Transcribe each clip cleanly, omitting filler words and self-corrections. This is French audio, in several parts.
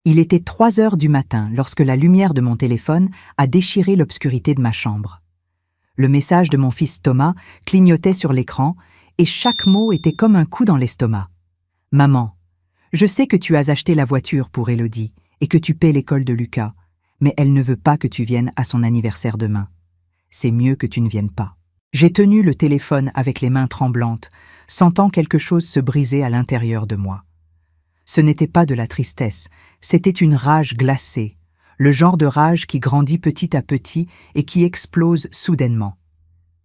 Il était 3 heures du matin lorsque la lumière de mon téléphone a déchiré l'obscurité de ma chambre. Le message de mon fils Thomas clignotait sur l'écran et chaque mot était comme un coup dans l'estomac. « Maman, je sais que tu as acheté la voiture pour Élodie et que tu paies l'école de Lucas, mais elle ne veut pas que tu viennes à son anniversaire demain. C'est mieux que tu ne viennes pas. » J'ai tenu le téléphone avec les mains tremblantes, sentant quelque chose se briser à l'intérieur de moi. Ce n'était pas de la tristesse, c'était une rage glacée, le genre de rage qui grandit petit à petit et qui explose soudainement.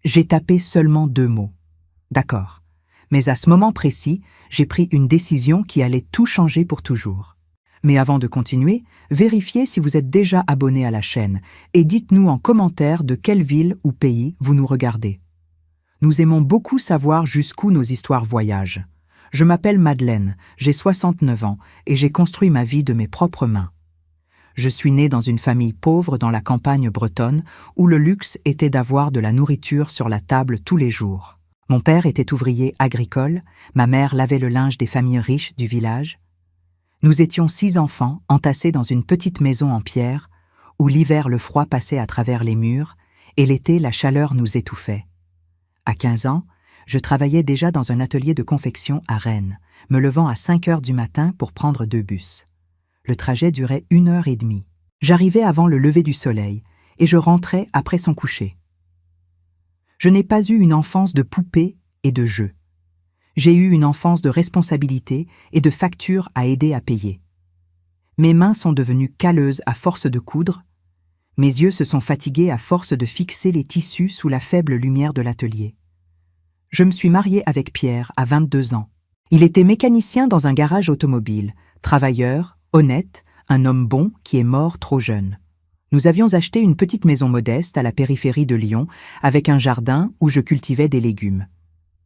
J'ai tapé seulement 2 mots. D'accord. Mais à ce moment précis, j'ai pris une décision qui allait tout changer pour toujours. Mais avant de continuer, vérifiez si vous êtes déjà abonné à la chaîne et dites-nous en commentaire de quelle ville ou pays vous nous regardez. Nous aimons beaucoup savoir jusqu'où nos histoires voyagent. Je m'appelle Madeleine, j'ai 69 ans et j'ai construit ma vie de mes propres mains. Je suis née dans une famille pauvre dans la campagne bretonne où le luxe était d'avoir de la nourriture sur la table tous les jours. Mon père était ouvrier agricole, ma mère lavait le linge des familles riches du village. Nous étions 6 enfants entassés dans une petite maison en pierre où l'hiver le froid passait à travers les murs et l'été la chaleur nous étouffait. À 15 ans, je travaillais déjà dans un atelier de confection à Rennes, me levant à 5 heures du matin pour prendre 2 bus. Le trajet durait 1 heure et demie. J'arrivais avant le lever du soleil et je rentrais après son coucher. Je n'ai pas eu une enfance de poupées et de jeux. J'ai eu une enfance de responsabilités et de factures à aider à payer. Mes mains sont devenues calleuses à force de coudre. Mes yeux se sont fatigués à force de fixer les tissus sous la faible lumière de l'atelier. Je me suis mariée avec Pierre à 22 ans. Il était mécanicien dans un garage automobile, travailleur, honnête, un homme bon qui est mort trop jeune. Nous avions acheté une petite maison modeste à la périphérie de Lyon avec un jardin où je cultivais des légumes.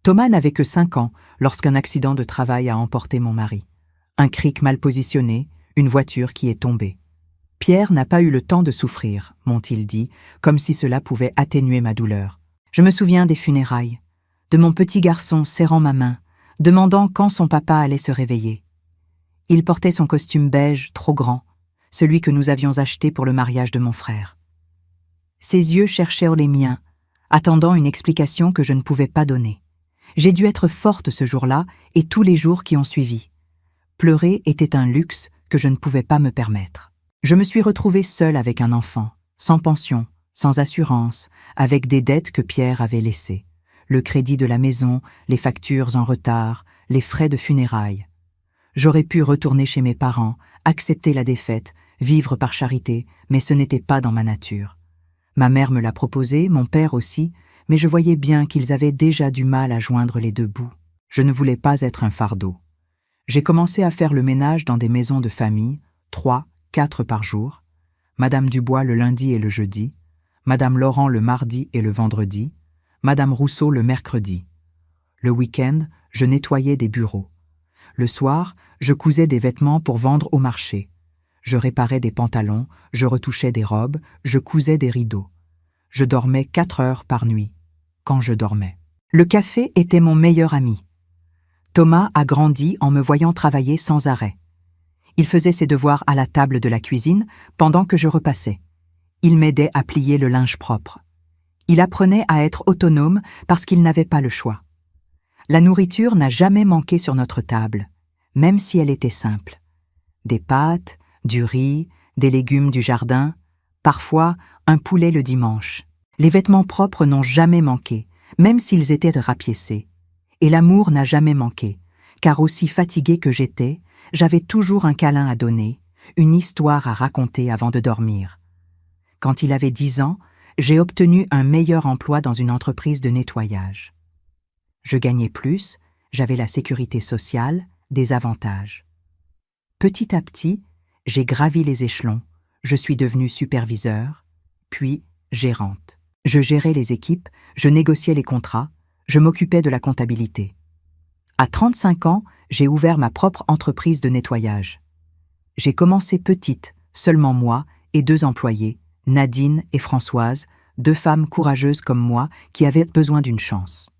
Thomas n'avait que 5 ans lorsqu'un accident de travail a emporté mon mari. Un cric mal positionné, une voiture qui est tombée. Pierre n'a pas eu le temps de souffrir, m'ont-ils dit, comme si cela pouvait atténuer ma douleur. Je me souviens des funérailles, de mon petit garçon serrant ma main, demandant quand son papa allait se réveiller. Il portait son costume beige trop grand, celui que nous avions acheté pour le mariage de mon frère. Ses yeux cherchaient les miens, attendant une explication que je ne pouvais pas donner. J'ai dû être forte ce jour-là et tous les jours qui ont suivi. Pleurer était un luxe que je ne pouvais pas me permettre. Je me suis retrouvée seule avec un enfant, sans pension, sans assurance, avec des dettes que Pierre avait laissées. Le crédit de la maison, les factures en retard, les frais de funérailles. J'aurais pu retourner chez mes parents, accepter la défaite, vivre par charité, mais ce n'était pas dans ma nature. Ma mère me l'a proposé, mon père aussi, mais je voyais bien qu'ils avaient déjà du mal à joindre les 2 bouts. Je ne voulais pas être un fardeau. J'ai commencé à faire le ménage dans des maisons de famille, 3, 4 par jour, Madame Dubois le lundi et le jeudi, Madame Laurent le mardi et le vendredi, Madame Rousseau le mercredi. Le week-end, je nettoyais des bureaux. Le soir, je cousais des vêtements pour vendre au marché. Je réparais des pantalons, je retouchais des robes, je cousais des rideaux. Je dormais 4 heures par nuit, quand je dormais. Le café était mon meilleur ami. Thomas a grandi en me voyant travailler sans arrêt. Il faisait ses devoirs à la table de la cuisine pendant que je repassais. Il m'aidait à plier le linge propre. Il apprenait à être autonome parce qu'il n'avait pas le choix. La nourriture n'a jamais manqué sur notre table, même si elle était simple. Des pâtes, du riz, des légumes du jardin, parfois un poulet le dimanche. Les vêtements propres n'ont jamais manqué, même s'ils étaient rapiécés. Et l'amour n'a jamais manqué, car aussi fatiguée que j'étais, j'avais toujours un câlin à donner, une histoire à raconter avant de dormir. Quand il avait 10 ans, j'ai obtenu un meilleur emploi dans une entreprise de nettoyage. Je gagnais plus, j'avais la sécurité sociale, des avantages. Petit à petit, j'ai gravi les échelons, je suis devenue superviseur, puis gérante. Je gérais les équipes, je négociais les contrats, je m'occupais de la comptabilité. À 35 ans, j'ai ouvert ma propre entreprise de nettoyage. J'ai commencé petite, seulement moi et 2 employés, Nadine et Françoise, 2 femmes courageuses comme moi qui avaient besoin d'une chance.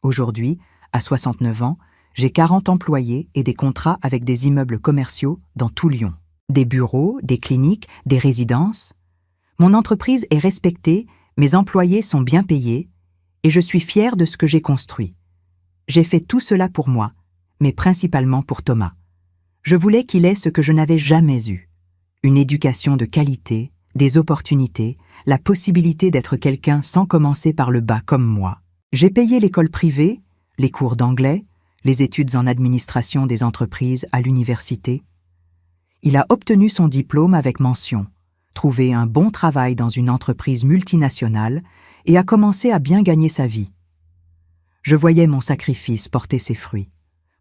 Aujourd'hui, à 69 ans, j'ai 40 employés et des contrats avec des immeubles commerciaux dans tout Lyon. Des bureaux, des cliniques, des résidences. Mon entreprise est respectée, mes employés sont bien payés, et je suis fière de ce que j'ai construit. J'ai fait tout cela pour moi, mais principalement pour Thomas. Je voulais qu'il ait ce que je n'avais jamais eu. Une éducation de qualité, des opportunités, la possibilité d'être quelqu'un sans commencer par le bas comme moi. J'ai payé l'école privée, les cours d'anglais, les études en administration des entreprises à l'université. Il a obtenu son diplôme avec mention, trouvé un bon travail dans une entreprise multinationale et a commencé à bien gagner sa vie. Je voyais mon sacrifice porter ses fruits.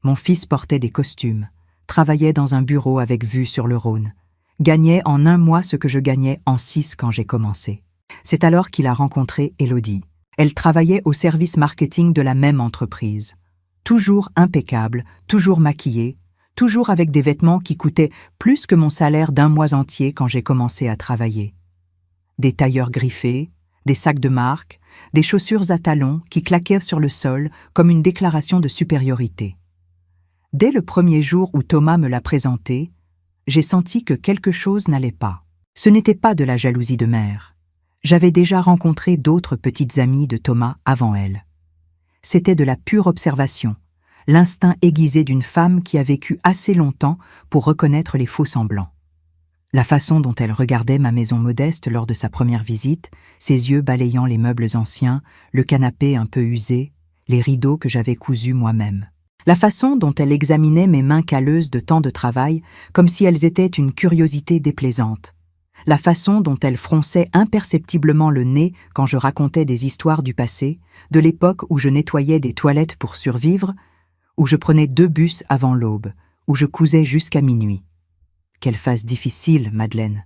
Mon fils portait des costumes, travaillait dans un bureau avec vue sur le Rhône, gagnait en 1 mois ce que je gagnais en 6 quand j'ai commencé. C'est alors qu'il a rencontré Élodie. Elle travaillait au service marketing de la même entreprise. Toujours impeccable, toujours maquillée, toujours avec des vêtements qui coûtaient plus que mon salaire d'1 mois entier quand j'ai commencé à travailler. Des tailleurs griffés, des sacs de marque, des chaussures à talons qui claquaient sur le sol comme une déclaration de supériorité. Dès le premier jour où Thomas me l'a présentée, j'ai senti que quelque chose n'allait pas. Ce n'était pas de la jalousie de mère. J'avais déjà rencontré d'autres petites amies de Thomas avant elle. C'était de la pure observation, l'instinct aiguisé d'une femme qui a vécu assez longtemps pour reconnaître les faux-semblants. La façon dont elle regardait ma maison modeste lors de sa première visite, ses yeux balayant les meubles anciens, le canapé un peu usé, les rideaux que j'avais cousus moi-même. La façon dont elle examinait mes mains calleuses de tant de travail, comme si elles étaient une curiosité déplaisante. La façon dont elle fronçait imperceptiblement le nez quand je racontais des histoires du passé, de l'époque où je nettoyais des toilettes pour survivre, où je prenais 2 bus avant l'aube, où je cousais jusqu'à minuit. « Quelle phase difficile, Madeleine !»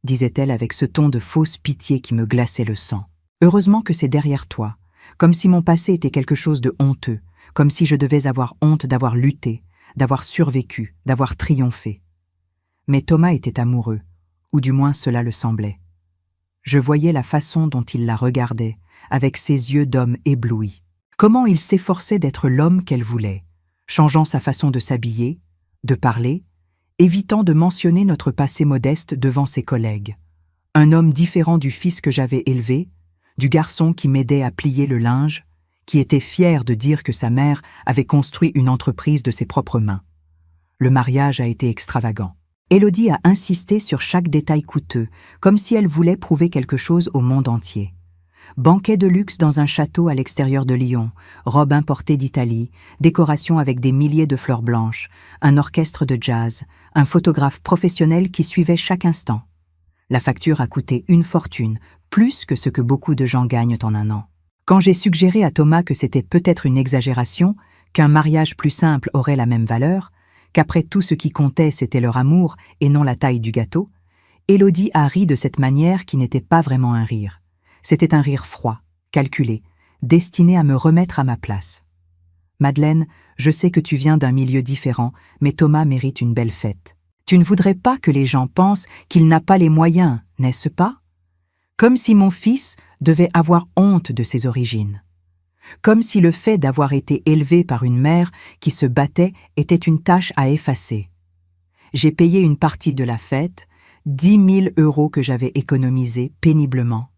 disait-elle avec ce ton de fausse pitié qui me glaçait le sang. « Heureusement que c'est derrière toi, comme si mon passé était quelque chose de honteux, comme si je devais avoir honte d'avoir lutté, d'avoir survécu, d'avoir triomphé. » Mais Thomas était amoureux, ou du moins cela le semblait. Je voyais la façon dont il la regardait, avec ses yeux d'homme ébloui. Comment il s'efforçait d'être l'homme qu'elle voulait, changeant sa façon de s'habiller, de parler, évitant de mentionner notre passé modeste devant ses collègues. Un homme différent du fils que j'avais élevé, du garçon qui m'aidait à plier le linge, qui était fier de dire que sa mère avait construit une entreprise de ses propres mains. Le mariage a été extravagant. Élodie a insisté sur chaque détail coûteux, comme si elle voulait prouver quelque chose au monde entier. Banquet de luxe dans un château à l'extérieur de Lyon, robe importée d'Italie, décoration avec des milliers de fleurs blanches, un orchestre de jazz, un photographe professionnel qui suivait chaque instant. La facture a coûté une fortune, plus que ce que beaucoup de gens gagnent en 1 an. Quand j'ai suggéré à Thomas que c'était peut-être une exagération, qu'un mariage plus simple aurait la même valeur, qu'après tout ce qui comptait c'était leur amour et non la taille du gâteau, Élodie a ri de cette manière qui n'était pas vraiment un rire. C'était un rire froid, calculé, destiné à me remettre à ma place. « Madeleine, je sais que tu viens d'un milieu différent, mais Thomas mérite une belle fête. Tu ne voudrais pas que les gens pensent qu'il n'a pas les moyens, n'est-ce pas ? Comme si mon fils devait avoir honte de ses origines. Comme si le fait d'avoir été élevé par une mère qui se battait était une tâche à effacer. J'ai payé une partie de la fête, 10 000 € que j'avais économisés péniblement.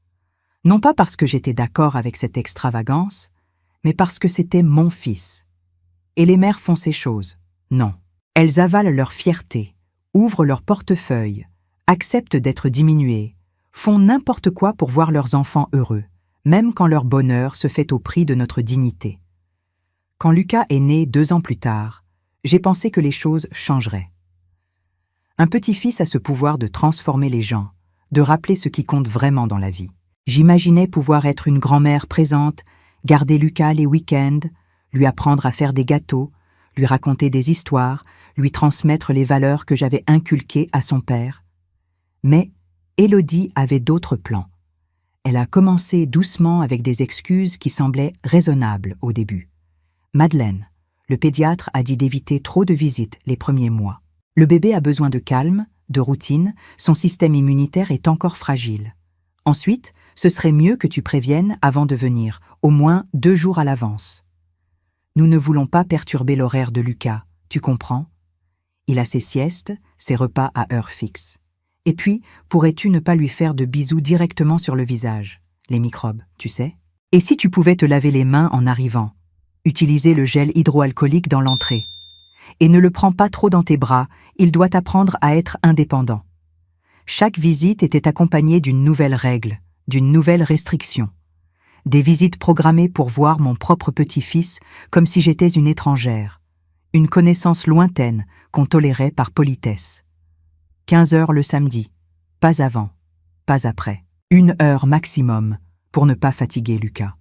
Non pas parce que j'étais d'accord avec cette extravagance, mais parce que c'était mon fils. Et les mères font ces choses. Non. Elles avalent leur fierté, ouvrent leur portefeuille, acceptent d'être diminuées, font n'importe quoi pour voir leurs enfants heureux, même quand leur bonheur se fait au prix de notre dignité. Quand Lucas est né 2 ans plus tard, j'ai pensé que les choses changeraient. Un petit-fils a ce pouvoir de transformer les gens, de rappeler ce qui compte vraiment dans la vie. J'imaginais pouvoir être une grand-mère présente, garder Lucas les week-ends, lui apprendre à faire des gâteaux, lui raconter des histoires, lui transmettre les valeurs que j'avais inculquées à son père. Mais Élodie avait d'autres plans. Elle a commencé doucement avec des excuses qui semblaient raisonnables au début. Madeleine, le pédiatre a dit d'éviter trop de visites les premiers mois. Le bébé a besoin de calme, de routine, son système immunitaire est encore fragile. Ensuite, ce serait mieux que tu préviennes avant de venir, au moins 2 jours à l'avance. Nous ne voulons pas perturber l'horaire de Lucas, tu comprends ? Il a ses siestes, ses repas à heure fixe. Et puis, pourrais-tu ne pas lui faire de bisous directement sur le visage? Les microbes, tu sais? Et si tu pouvais te laver les mains en arrivant? Utiliser le gel hydroalcoolique dans l'entrée. Et ne le prends pas trop dans tes bras, il doit apprendre à être indépendant. Chaque visite était accompagnée d'une nouvelle règle, d'une nouvelle restriction. Des visites programmées pour voir mon propre petit-fils comme si j'étais une étrangère. Une connaissance lointaine qu'on tolérait par politesse. 15 heures le samedi, pas avant, pas après. 1 heure maximum pour ne pas fatiguer Lucas.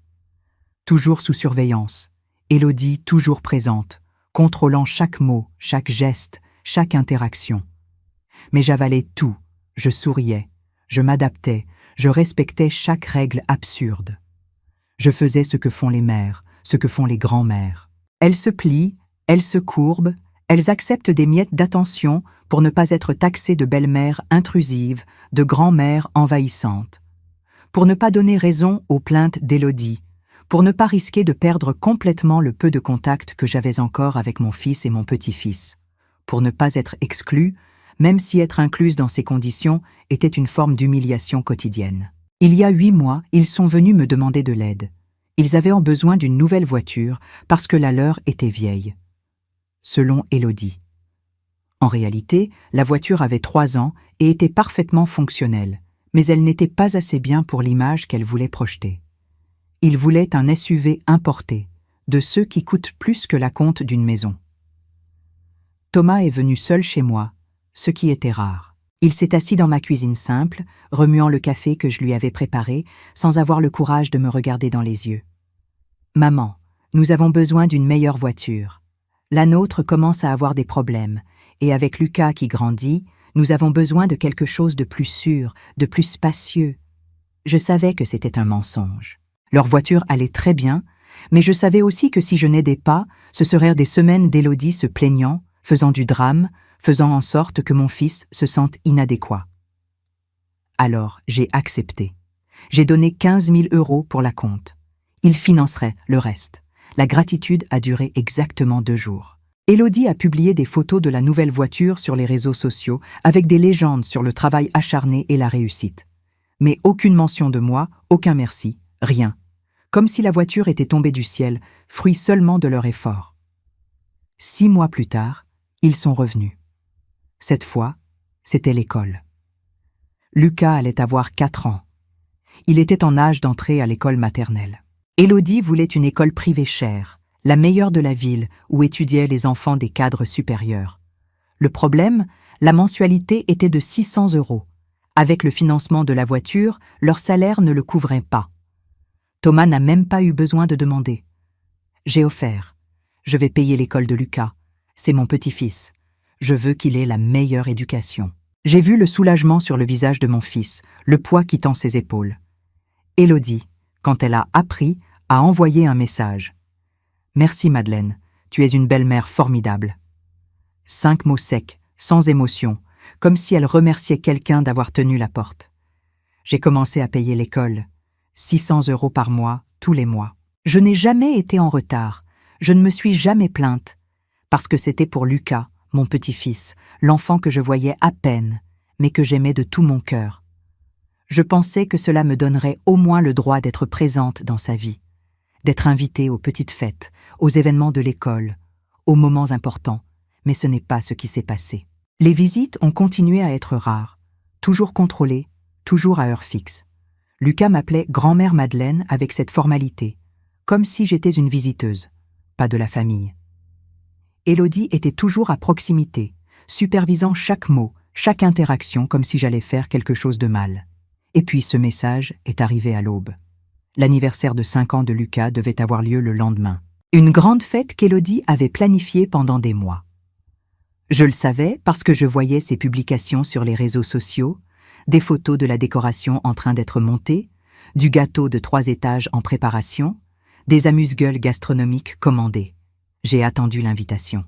Toujours sous surveillance, Élodie toujours présente, contrôlant chaque mot, chaque geste, chaque interaction. Mais j'avalais tout, je souriais, je m'adaptais, je respectais chaque règle absurde. Je faisais ce que font les mères, ce que font les grands-mères. Elles se plient, elles se courbent, elles acceptent des miettes d'attention pour ne pas être taxées de belle-mère intrusive, de grand-mère envahissante. Pour ne pas donner raison aux plaintes d'Élodie, pour ne pas risquer de perdre complètement le peu de contact que j'avais encore avec mon fils et mon petit-fils, pour ne pas être exclue, même si être incluse dans ces conditions était une forme d'humiliation quotidienne. Il y a 8 mois, ils sont venus me demander de l'aide. Ils avaient besoin d'une nouvelle voiture parce que la leur était vieille. Selon Élodie. En réalité, la voiture avait 3 ans et était parfaitement fonctionnelle, mais elle n'était pas assez bien pour l'image qu'elle voulait projeter. Ils voulaient un SUV importé, de ceux qui coûtent plus que la compte d'une maison. Thomas est venu seul chez moi, ce qui était rare. Il s'est assis dans ma cuisine simple, remuant le café que je lui avais préparé, sans avoir le courage de me regarder dans les yeux. « Maman, nous avons besoin d'une meilleure voiture. La nôtre commence à avoir des problèmes, et avec Lucas qui grandit, nous avons besoin de quelque chose de plus sûr, de plus spacieux. » Je savais que c'était un mensonge. Leur voiture allait très bien, mais je savais aussi que si je n'aidais pas, ce seraient des semaines d'Élodie se plaignant, faisant du drame, faisant en sorte que mon fils se sente inadéquat. Alors, j'ai accepté. J'ai donné 15 000 € pour la compte. Il financerait le reste. La gratitude a duré exactement 2 jours. Élodie a publié des photos de la nouvelle voiture sur les réseaux sociaux avec des légendes sur le travail acharné et la réussite. Mais aucune mention de moi, aucun merci, rien. Comme si la voiture était tombée du ciel, fruit seulement de leur effort. 6 mois plus tard, ils sont revenus. Cette fois, c'était l'école. Lucas allait avoir 4 ans. Il était en âge d'entrer à l'école maternelle. Élodie voulait une école privée chère, la meilleure de la ville où étudiaient les enfants des cadres supérieurs. Le problème, la mensualité était de 600 €. Avec le financement de la voiture, leur salaire ne le couvrait pas. Thomas n'a même pas eu besoin de demander. J'ai offert. Je vais payer l'école de Lucas. C'est mon petit-fils. Je veux qu'il ait la meilleure éducation. J'ai vu le soulagement sur le visage de mon fils, le poids quittant ses épaules. Élodie, quand elle a appris, a envoyé un message. « Merci Madeleine, tu es une belle-mère formidable. » 5 mots secs, sans émotion, comme si elle remerciait quelqu'un d'avoir tenu la porte. J'ai commencé à payer l'école. 600 € par mois, tous les mois. Je n'ai jamais été en retard. Je ne me suis jamais plainte. Parce que c'était pour Lucas, mon petit-fils, l'enfant que je voyais à peine, mais que j'aimais de tout mon cœur. Je pensais que cela me donnerait au moins le droit d'être présente dans sa vie, d'être invitée aux petites fêtes, aux événements de l'école, aux moments importants, mais ce n'est pas ce qui s'est passé. Les visites ont continué à être rares, toujours contrôlées, toujours à heure fixe. Lucas m'appelait grand-mère Madeleine avec cette formalité, comme si j'étais une visiteuse, pas de la famille. Élodie était toujours à proximité, supervisant chaque mot, chaque interaction comme si j'allais faire quelque chose de mal. Et puis ce message est arrivé à l'aube. L'anniversaire de 5 ans de Lucas devait avoir lieu le lendemain. Une grande fête qu'Élodie avait planifiée pendant des mois. Je le savais parce que je voyais ses publications sur les réseaux sociaux, des photos de la décoration en train d'être montée, du gâteau de 3 étages en préparation, des amuse-gueules gastronomiques commandées. J'ai attendu l'invitation.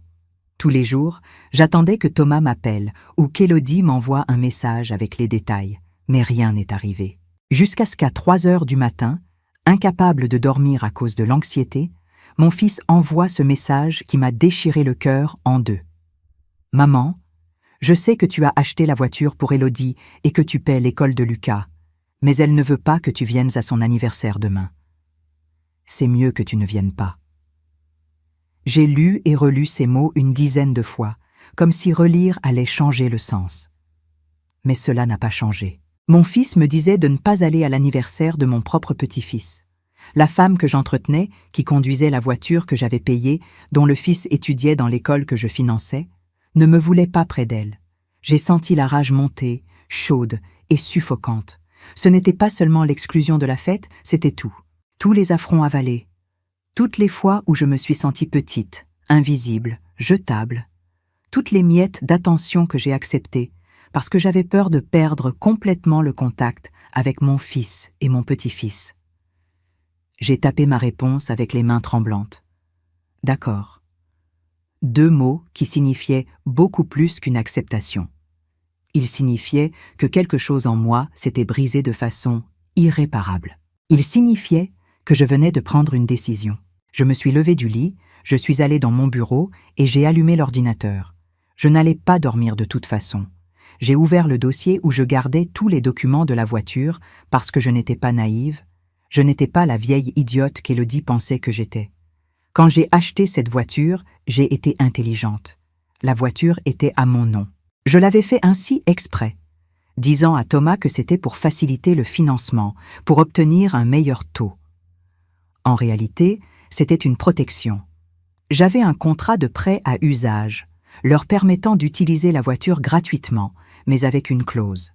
Tous les jours, j'attendais que Thomas m'appelle ou qu'Élodie m'envoie un message avec les détails, mais rien n'est arrivé. Jusqu'à ce qu'à 3 heures du matin, incapable de dormir à cause de l'anxiété, mon fils envoie ce message qui m'a déchiré le cœur en 2. « Maman, je sais que tu as acheté la voiture pour Élodie et que tu paies l'école de Lucas, mais elle ne veut pas que tu viennes à son anniversaire demain. C'est mieux que tu ne viennes pas. » J'ai lu et relu ces mots une dizaine de fois, comme si relire allait changer le sens. Mais cela n'a pas changé. Mon fils me disait de ne pas aller à l'anniversaire de mon propre petit-fils. La femme que j'entretenais, qui conduisait la voiture que j'avais payée, dont le fils étudiait dans l'école que je finançais, ne me voulait pas près d'elle. J'ai senti la rage monter, chaude et suffocante. Ce n'était pas seulement l'exclusion de la fête, c'était tout. Tous les affronts avalés. Toutes les fois où je me suis sentie petite, invisible, jetable. Toutes les miettes d'attention que j'ai acceptées, parce que j'avais peur de perdre complètement le contact avec mon fils et mon petit-fils. J'ai tapé ma réponse avec les mains tremblantes. D'accord. 2 mots qui signifiaient beaucoup plus qu'une acceptation. Ils signifiaient que quelque chose en moi s'était brisé de façon irréparable. Ils signifiaient que je venais de prendre une décision. Je me suis levée du lit, je suis allée dans mon bureau et j'ai allumé l'ordinateur. Je n'allais pas dormir de toute façon. J'ai ouvert le dossier où je gardais tous les documents de la voiture parce que je n'étais pas naïve, je n'étais pas la vieille idiote qu'Élodie pensait que j'étais. Quand j'ai acheté cette voiture, j'ai été intelligente. La voiture était à mon nom. Je l'avais fait ainsi exprès, disant à Thomas que c'était pour faciliter le financement, pour obtenir un meilleur taux. En réalité, c'était une protection. J'avais un contrat de prêt à usage, leur permettant d'utiliser la voiture gratuitement, mais avec une clause.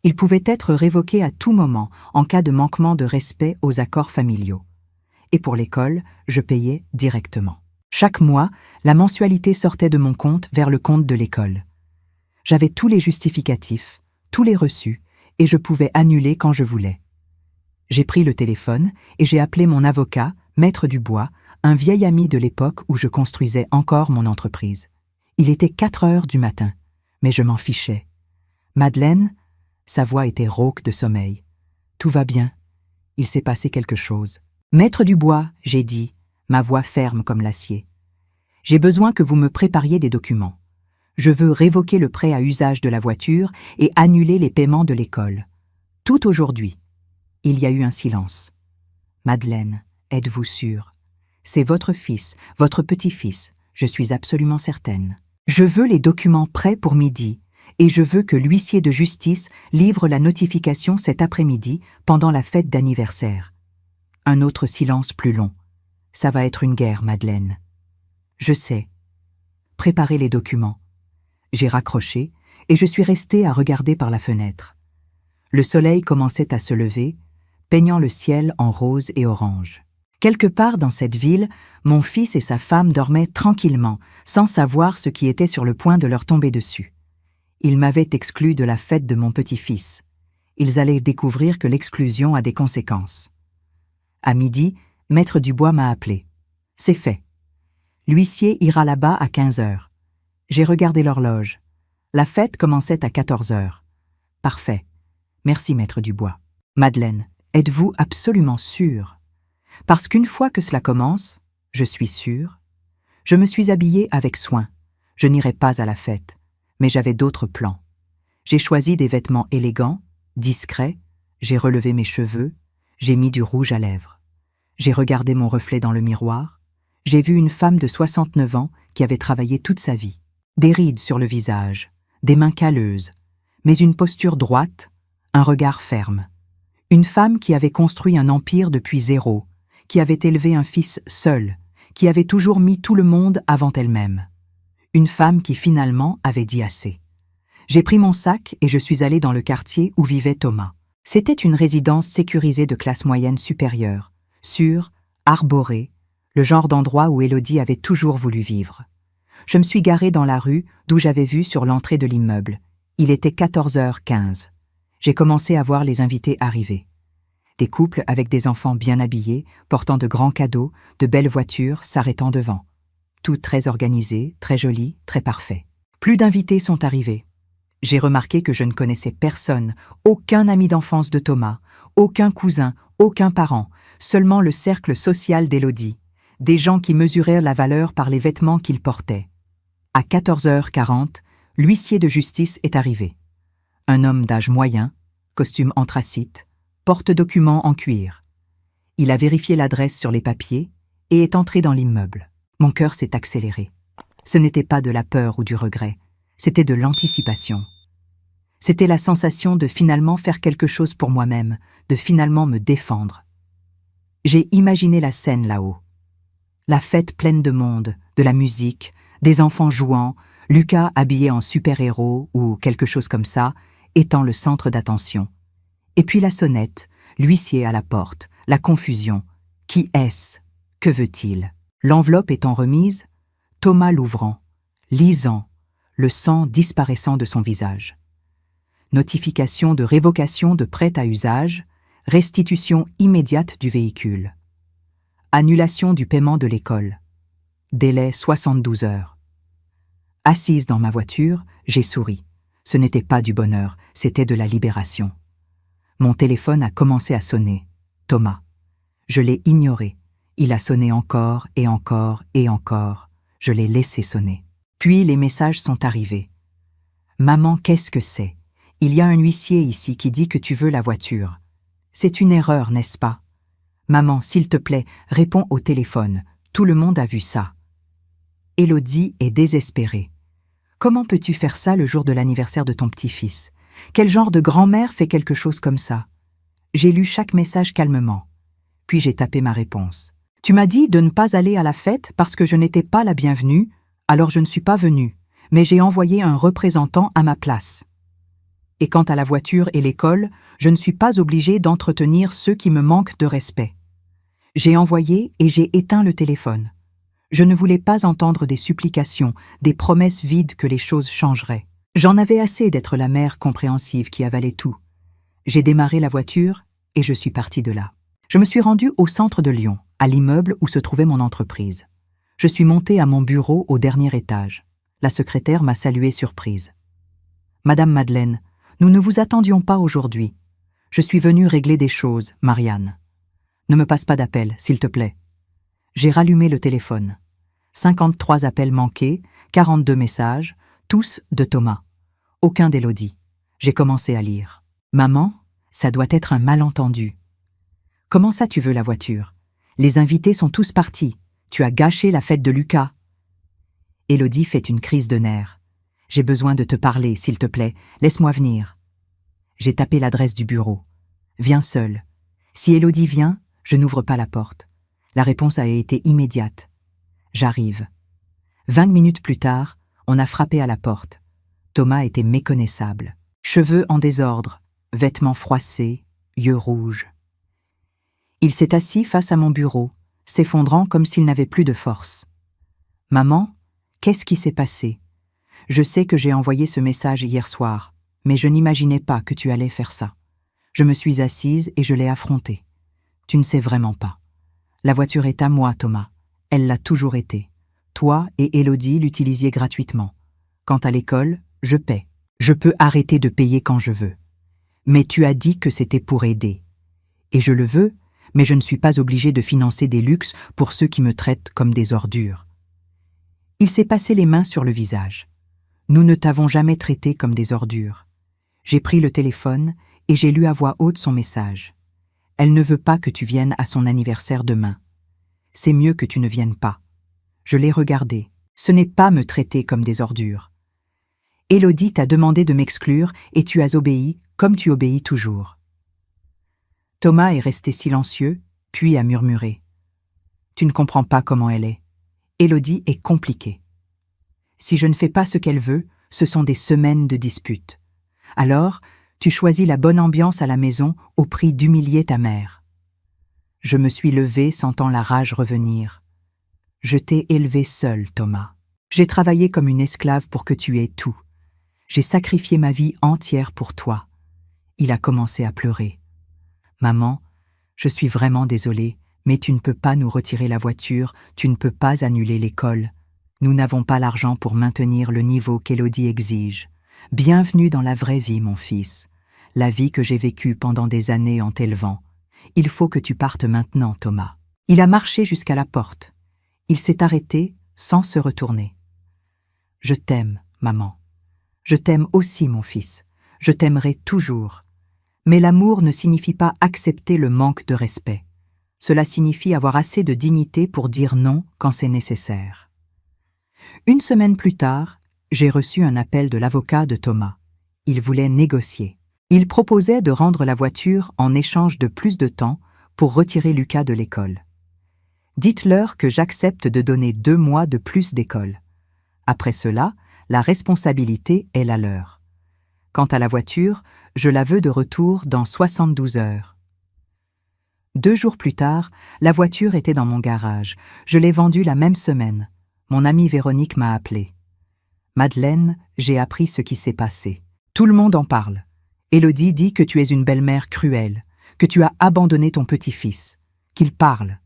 Il pouvait être révoqué à tout moment en cas de manquement de respect aux accords familiaux. Et pour l'école, je payais directement. Chaque mois, la mensualité sortait de mon compte vers le compte de l'école. J'avais tous les justificatifs, tous les reçus, et je pouvais annuler quand je voulais. J'ai pris le téléphone et j'ai appelé mon avocat, Maître Dubois, un vieil ami de l'époque où je construisais encore mon entreprise. Il était 4 heures du matin, mais je m'en fichais. « Madeleine ?» Sa voix était rauque de sommeil. « Tout va bien. Il s'est passé quelque chose. »« Maître Dubois, » j'ai dit, ma voix ferme comme l'acier. « J'ai besoin que vous me prépariez des documents. Je veux révoquer le prêt à usage de la voiture et annuler les paiements de l'école. Tout aujourd'hui. » Il y a eu un silence. « Madeleine, êtes-vous sûre? C'est votre fils, votre petit-fils, je suis absolument certaine. Je veux les documents prêts pour midi, et je veux que l'huissier de justice livre la notification cet après-midi pendant la fête d'anniversaire. » Un autre silence plus long. « Ça va être une guerre, Madeleine. »« Je sais. Préparez les documents. » J'ai raccroché et je suis restée à regarder par la fenêtre. Le soleil commençait à se lever, peignant le ciel en rose et orange. Quelque part dans cette ville, mon fils et sa femme dormaient tranquillement, sans savoir ce qui était sur le point de leur tomber dessus. Ils m'avaient exclu de la fête de mon petit-fils. Ils allaient découvrir que l'exclusion a des conséquences. À midi, Maître Dubois m'a appelé. C'est fait. L'huissier ira là-bas à 15 heures. J'ai regardé l'horloge. La fête commençait à 14 heures. Parfait. Merci, Maître Dubois. Madeleine, êtes-vous absolument sûre? Parce qu'une fois que cela commence, je suis sûre. Je me suis habillée avec soin. Je n'irai pas à la fête, mais j'avais d'autres plans. J'ai choisi des vêtements élégants, discrets, j'ai relevé mes cheveux, j'ai mis du rouge à lèvres. J'ai regardé mon reflet dans le miroir. J'ai vu une femme de 69 ans qui avait travaillé toute sa vie. Des rides sur le visage, des mains calleuses, mais une posture droite, un regard ferme. Une femme qui avait construit un empire depuis zéro, qui avait élevé un fils seul, qui avait toujours mis tout le monde avant elle-même. Une femme qui finalement avait dit assez. J'ai pris mon sac et je suis allée dans le quartier où vivait Thomas. C'était une résidence sécurisée de classe moyenne supérieure, sûre, arborée, le genre d'endroit où Élodie avait toujours voulu vivre. Je me suis garée dans la rue d'où j'avais vu sur l'entrée de l'immeuble. Il était 14h15. J'ai commencé à voir les invités arriver. Des couples avec des enfants bien habillés, portant de grands cadeaux, de belles voitures s'arrêtant devant. Tout très organisé, très joli, très parfait. Plus d'invités sont arrivés. J'ai remarqué que je ne connaissais personne, aucun ami d'enfance de Thomas, aucun cousin, aucun parent, seulement le cercle social d'Élodie, des gens qui mesuraient la valeur par les vêtements qu'ils portaient. À 14h40, l'huissier de justice est arrivé. Un homme d'âge moyen, costume anthracite, porte-documents en cuir. Il a vérifié l'adresse sur les papiers et est entré dans l'immeuble. Mon cœur s'est accéléré. Ce n'était pas de la peur ou du regret, c'était de l'anticipation. C'était la sensation de finalement faire quelque chose pour moi-même, de finalement me défendre. J'ai imaginé la scène là-haut. La fête pleine de monde, de la musique, des enfants jouant, Lucas habillé en super-héros ou quelque chose comme ça, étant le centre d'attention. Et puis la sonnette, l'huissier à la porte, la confusion. Qui est-ce? Que veut-il? L'enveloppe étant remise, Thomas l'ouvrant, lisant, le sang disparaissant de son visage. Notification de révocation de prêt à usage, restitution immédiate du véhicule. Annulation du paiement de l'école. Délai 72 heures. Assise dans ma voiture, j'ai souri. Ce n'était pas du bonheur, c'était de la libération. Mon téléphone a commencé à sonner. Thomas. Je l'ai ignoré. Il a sonné encore et encore et encore. Je l'ai laissé sonner. Puis les messages sont arrivés. Maman, qu'est-ce que c'est? Il y a un huissier ici qui dit que tu veux la voiture. C'est une erreur, n'est-ce pas? Maman, s'il te plaît, réponds au téléphone. Tout le monde a vu ça. Élodie est désespérée. Comment peux-tu faire ça le jour de l'anniversaire de ton petit-fils? Quel genre de grand-mère fait quelque chose comme ça? J'ai lu chaque message calmement. Puis j'ai tapé ma réponse. Tu m'as dit de ne pas aller à la fête parce que je n'étais pas la bienvenue, alors je ne suis pas venue, mais j'ai envoyé un représentant à ma place. Et quant à la voiture et l'école, je ne suis pas obligée d'entretenir ceux qui me manquent de respect. J'ai envoyé et j'ai éteint le téléphone. Je ne voulais pas entendre des supplications, des promesses vides que les choses changeraient. J'en avais assez d'être la mère compréhensive qui avalait tout. J'ai démarré la voiture et je suis partie de là. Je me suis rendue au centre de Lyon, à l'immeuble où se trouvait mon entreprise. Je suis montée à mon bureau au dernier étage. La secrétaire m'a saluée surprise. « Madame Madeleine, nous ne vous attendions pas aujourd'hui. Je suis venue régler des choses, Marianne. Ne me passe pas d'appel, s'il te plaît. » J'ai rallumé le téléphone. 53 appels manqués, 42 messages, tous de Thomas. Aucun d'Élodie. J'ai commencé à lire. « Maman, ça doit être un malentendu. Comment ça tu veux la voiture? Les invités sont tous partis. Tu as gâché la fête de Lucas. » Élodie fait une crise de nerfs. « J'ai besoin de te parler, s'il te plaît. Laisse-moi venir. » J'ai tapé l'adresse du bureau. « Viens seule. Si Élodie vient, je n'ouvre pas la porte. » La réponse a été immédiate. J'arrive. 20 minutes plus tard, on a frappé à la porte. Thomas était méconnaissable. Cheveux en désordre, vêtements froissés, yeux rouges. Il s'est assis face à mon bureau, s'effondrant comme s'il n'avait plus de force. « Maman, qu'est-ce qui s'est passé? Je sais que j'ai envoyé ce message hier soir, mais je n'imaginais pas que tu allais faire ça. Je me suis assise et je l'ai affronté. Tu ne sais vraiment pas. La voiture est à moi, Thomas. Elle l'a toujours été. Toi et Élodie l'utilisiez gratuitement. Quant à l'école, je paie. Je peux arrêter de payer quand je veux. Mais tu as dit que c'était pour aider. Et je le veux, mais je ne suis pas obligée de financer des luxes pour ceux qui me traitent comme des ordures. » Il s'est passé les mains sur le visage. Nous ne t'avons jamais traité comme des ordures. J'ai pris le téléphone et j'ai lu à voix haute son message. Elle ne veut pas que tu viennes à son anniversaire demain. C'est mieux que tu ne viennes pas. Je l'ai regardé. Ce n'est pas me traiter comme des ordures. Élodie t'a demandé de m'exclure et tu as obéi comme tu obéis toujours. Thomas est resté silencieux, puis a murmuré. Tu ne comprends pas comment elle est. Élodie est compliquée. Si je ne fais pas ce qu'elle veut, ce sont des semaines de disputes. Alors, tu choisis la bonne ambiance à la maison au prix d'humilier ta mère. Je me suis levée sentant la rage revenir. Je t'ai élevé seule, Thomas. J'ai travaillé comme une esclave pour que tu aies tout. J'ai sacrifié ma vie entière pour toi. Il a commencé à pleurer. Maman, je suis vraiment désolée, mais tu ne peux pas nous retirer la voiture, tu ne peux pas annuler l'école. Nous n'avons pas l'argent pour maintenir le niveau qu'Élodie exige. Bienvenue dans la vraie vie, mon fils. La vie que j'ai vécue pendant des années en t'élevant. Il faut que tu partes maintenant, Thomas. Il a marché jusqu'à la porte. Il s'est arrêté sans se retourner. Je t'aime, maman. Je t'aime aussi, mon fils. Je t'aimerai toujours. Mais l'amour ne signifie pas accepter le manque de respect. Cela signifie avoir assez de dignité pour dire non quand c'est nécessaire. Une semaine plus tard, j'ai reçu un appel de l'avocat de Thomas. Il voulait négocier. Il proposait de rendre la voiture en échange de plus de temps pour retirer Lucas de l'école. Dites-leur que j'accepte de donner 2 mois de plus d'école. Après cela, la responsabilité est la leur. Quant à la voiture, je la veux de retour dans 72 heures. 2 jours plus tard, la voiture était dans mon garage. Je l'ai vendue la même semaine. Mon amie Véronique m'a appelé. Madeleine, j'ai appris ce qui s'est passé. Tout le monde en parle. Élodie dit que tu es une belle-mère cruelle, que tu as abandonné ton petit-fils, qu'il parle.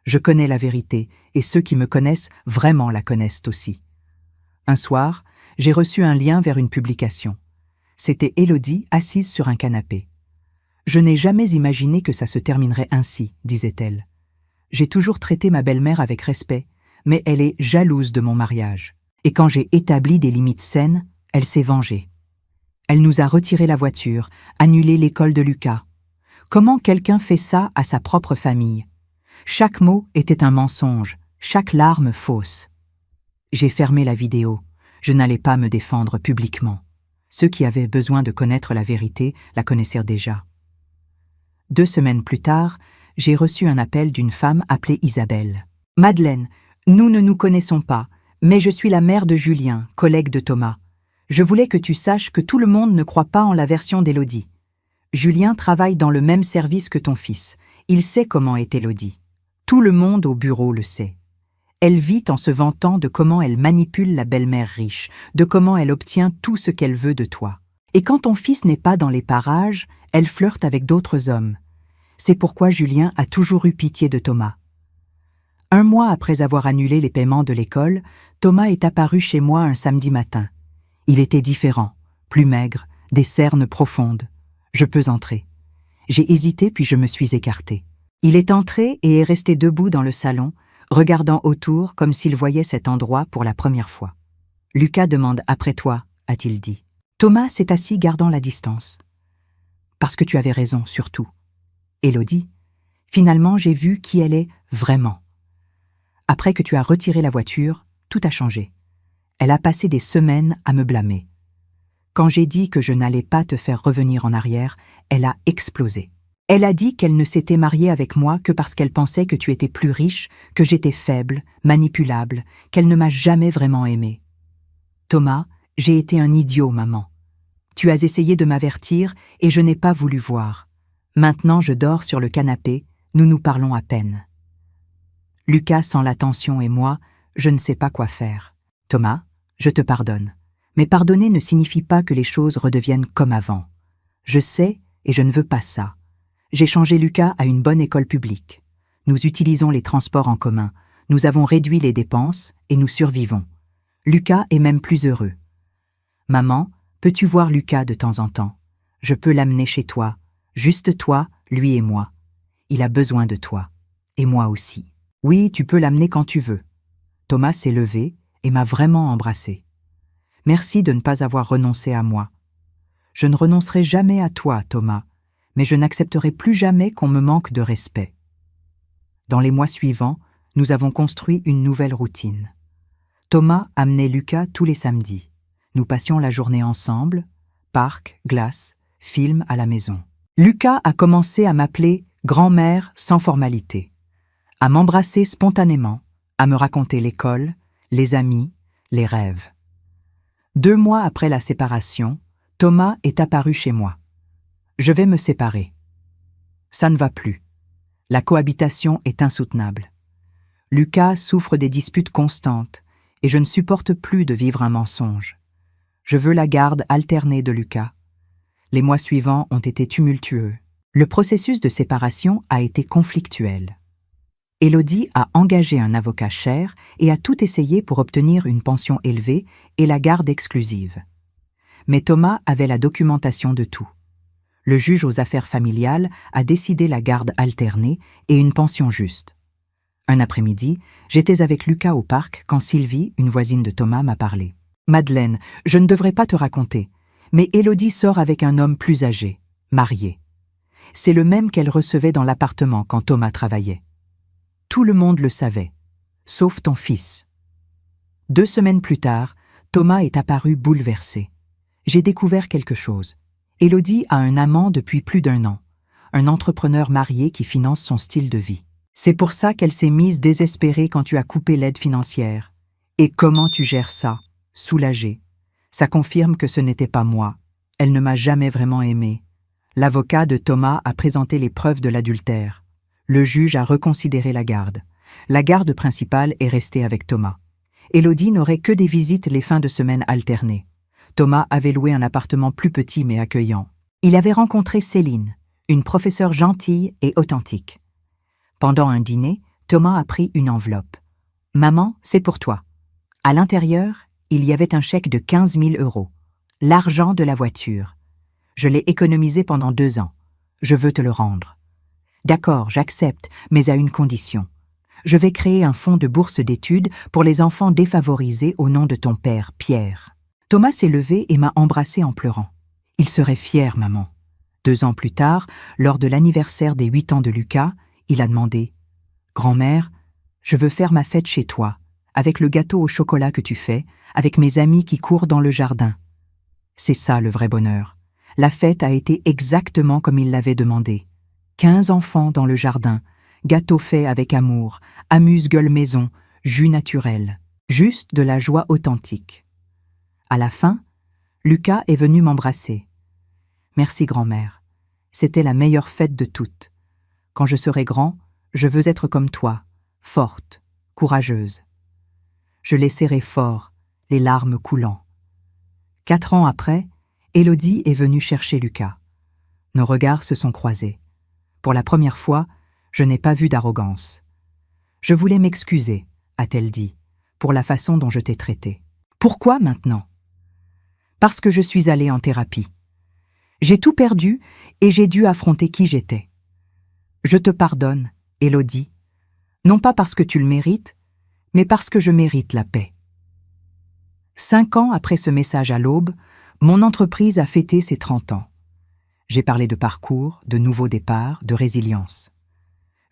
Je connais la vérité, et ceux qui me connaissent vraiment la connaissent aussi. Un soir, j'ai reçu un lien vers une publication. C'était Élodie assise sur un canapé. « Je n'ai jamais imaginé que ça se terminerait ainsi, disait-elle. J'ai toujours traité ma belle-mère avec respect, mais elle est jalouse de mon mariage. Et quand j'ai établi des limites saines, elle s'est vengée. Elle nous a retiré la voiture, annulé l'école de Lucas. Comment quelqu'un fait ça à sa propre famille? Chaque mot était un mensonge, chaque larme fausse. J'ai fermé la vidéo. Je n'allais pas me défendre publiquement. Ceux qui avaient besoin de connaître la vérité la connaissaient déjà. 2 semaines plus tard, j'ai reçu un appel d'une femme appelée Isabelle. « Madeleine, nous ne nous connaissons pas, mais je suis la mère de Julien, collègue de Thomas. Je voulais que tu saches que tout le monde ne croit pas en la version d'Élodie. Julien travaille dans le même service que ton fils. Il sait comment est Élodie. Tout le monde au bureau le sait. Elle vit en se vantant de comment elle manipule la belle-mère riche, de comment elle obtient tout ce qu'elle veut de toi. Et quand ton fils n'est pas dans les parages, elle flirte avec d'autres hommes. C'est pourquoi Julien a toujours eu pitié de Thomas. 1 mois après avoir annulé les paiements de l'école, Thomas est apparu chez moi un samedi matin. Il était différent, plus maigre, des cernes profondes. Je peux entrer. J'ai hésité puis je me suis écartée. Il est entré et est resté debout dans le salon, regardant autour comme s'il voyait cet endroit pour la première fois. « Lucas demande après toi », a-t-il dit. Thomas s'est assis gardant la distance. « Parce que tu avais raison, surtout. » Élodie, finalement j'ai vu qui elle est vraiment. Après que tu as retiré la voiture, tout a changé. Elle a passé des semaines à me blâmer. Quand j'ai dit que je n'allais pas te faire revenir en arrière, elle a explosé. Elle a dit qu'elle ne s'était mariée avec moi que parce qu'elle pensait que tu étais plus riche, que j'étais faible, manipulable, qu'elle ne m'a jamais vraiment aimée. Thomas, j'ai été un idiot, maman. Tu as essayé de m'avertir et je n'ai pas voulu voir. Maintenant je dors sur le canapé, nous nous parlons à peine. Lucas sent la tension et moi, je ne sais pas quoi faire. Thomas, je te pardonne. Mais pardonner ne signifie pas que les choses redeviennent comme avant. Je sais et je ne veux pas ça. J'ai changé Lucas à une bonne école publique. Nous utilisons les transports en commun. Nous avons réduit les dépenses et nous survivons. Lucas est même plus heureux. Maman, peux-tu voir Lucas de temps en temps? Je peux l'amener chez toi. Juste toi, lui et moi. Il a besoin de toi. Et moi aussi. Oui, tu peux l'amener quand tu veux. Thomas s'est levé et m'a vraiment embrassé. Merci de ne pas avoir renoncé à moi. Je ne renoncerai jamais à toi, Thomas, mais je n'accepterai plus jamais qu'on me manque de respect. Dans les mois suivants, nous avons construit une nouvelle routine. Thomas amenait Lucas tous les samedis. Nous passions la journée ensemble, parc, glace, film à la maison. Lucas a commencé à m'appeler grand-mère sans formalité, à m'embrasser spontanément, à me raconter l'école, les amis, les rêves. 2 mois après la séparation, Thomas est apparu chez moi. Je vais me séparer. Ça ne va plus. La cohabitation est insoutenable. Lucas souffre des disputes constantes et je ne supporte plus de vivre un mensonge. Je veux la garde alternée de Lucas. Les mois suivants ont été tumultueux. Le processus de séparation a été conflictuel. Élodie a engagé un avocat cher et a tout essayé pour obtenir une pension élevée et la garde exclusive. Mais Thomas avait la documentation de tout. Le juge aux affaires familiales a décidé la garde alternée et une pension juste. Un après-midi, j'étais avec Lucas au parc quand Sylvie, une voisine de Thomas, m'a parlé. Madeleine, je ne devrais pas te raconter, mais Élodie sort avec un homme plus âgé, marié. C'est le même qu'elle recevait dans l'appartement quand Thomas travaillait. Tout le monde le savait, sauf ton fils. 2 semaines plus tard, Thomas est apparu bouleversé. J'ai découvert quelque chose. Élodie a un amant depuis plus d'1 an, un entrepreneur marié qui finance son style de vie. C'est pour ça qu'elle s'est mise désespérée quand tu as coupé l'aide financière. Et comment tu gères ça? Soulagée. Ça confirme que ce n'était pas moi. Elle ne m'a jamais vraiment aimée. L'avocat de Thomas a présenté les preuves de l'adultère. Le juge a reconsidéré la garde. La garde principale est restée avec Thomas. Élodie n'aurait que des visites les fins de semaine alternées. Thomas avait loué un appartement plus petit mais accueillant. Il avait rencontré Céline, une professeure gentille et authentique. Pendant un dîner, Thomas a pris une enveloppe. « Maman, c'est pour toi. » À l'intérieur, il y avait un chèque de 15 000 €, l'argent de la voiture. Je l'ai économisé pendant 2 ans. Je veux te le rendre. D'accord, j'accepte, mais à une condition. Je vais créer un fonds de bourse d'études pour les enfants défavorisés au nom de ton père, Pierre. Thomas s'est levé et m'a embrassé en pleurant. Il serait fier, maman. 2 ans plus tard, lors de l'anniversaire des 8 ans de Lucas, il a demandé « Grand-mère, je veux faire ma fête chez toi, avec le gâteau au chocolat que tu fais, avec mes amis qui courent dans le jardin. » C'est ça le vrai bonheur. La fête a été exactement comme il l'avait demandé. 15 enfants dans le jardin, gâteau fait avec amour, amuse-gueule maison, jus naturel. Juste de la joie authentique. À la fin, Lucas est venu m'embrasser. « Merci grand-mère. C'était la meilleure fête de toutes. Quand je serai grand, je veux être comme toi, forte, courageuse. » Je l'ai serré fort, les larmes coulant. 4 ans après, Élodie est venue chercher Lucas. Nos regards se sont croisés. Pour la première fois, je n'ai pas vu d'arrogance. « Je voulais m'excuser, » a-t-elle dit, « pour la façon dont je t'ai traité. »« Pourquoi maintenant ?»« Parce que je suis allée en thérapie. J'ai tout perdu et j'ai dû affronter qui j'étais. Je te pardonne, Élodie, non pas parce que tu le mérites, mais parce que je mérite la paix. » 5 ans après ce message à l'aube, mon entreprise a fêté ses 30 ans. J'ai parlé de parcours, de nouveaux départs, de résilience.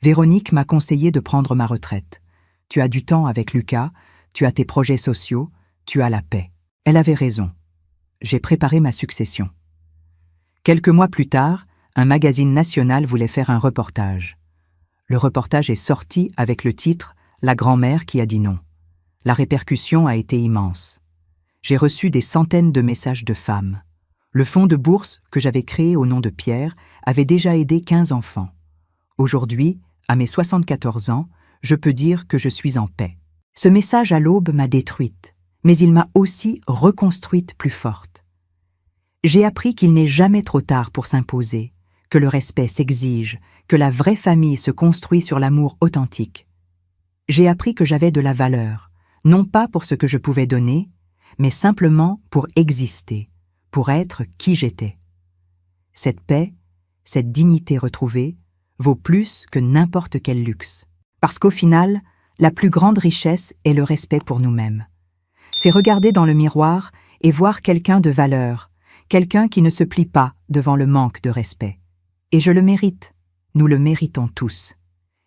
Véronique m'a conseillé de prendre ma retraite. Tu as du temps avec Lucas, tu as tes projets sociaux, tu as la paix. Elle avait raison. J'ai préparé ma succession. Quelques mois plus tard, un magazine national voulait faire un reportage. Le reportage est sorti avec le titre « La grand-mère qui a dit non ». La répercussion a été immense. J'ai reçu des centaines de messages de femmes. Le fonds de bourse que j'avais créé au nom de Pierre avait déjà aidé 15 enfants. Aujourd'hui, à mes 74 ans, je peux dire que je suis en paix. Ce message à l'aube m'a détruite, mais il m'a aussi reconstruite plus forte. J'ai appris qu'il n'est jamais trop tard pour s'imposer, que le respect s'exige, que la vraie famille se construit sur l'amour authentique. J'ai appris que j'avais de la valeur, non pas pour ce que je pouvais donner, mais simplement pour exister, pour être qui j'étais. Cette paix, cette dignité retrouvée, vaut plus que n'importe quel luxe. Parce qu'au final, la plus grande richesse est le respect pour nous-mêmes. C'est regarder dans le miroir et voir quelqu'un de valeur, quelqu'un qui ne se plie pas devant le manque de respect. Et je le mérite, nous le méritons tous.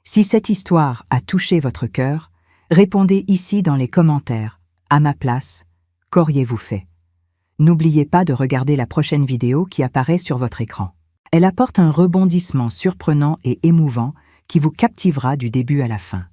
Si cette histoire a touché votre cœur, répondez ici dans les commentaires. À ma place, qu'auriez-vous fait? N'oubliez pas de regarder la prochaine vidéo qui apparaît sur votre écran. Elle apporte un rebondissement surprenant et émouvant qui vous captivera du début à la fin.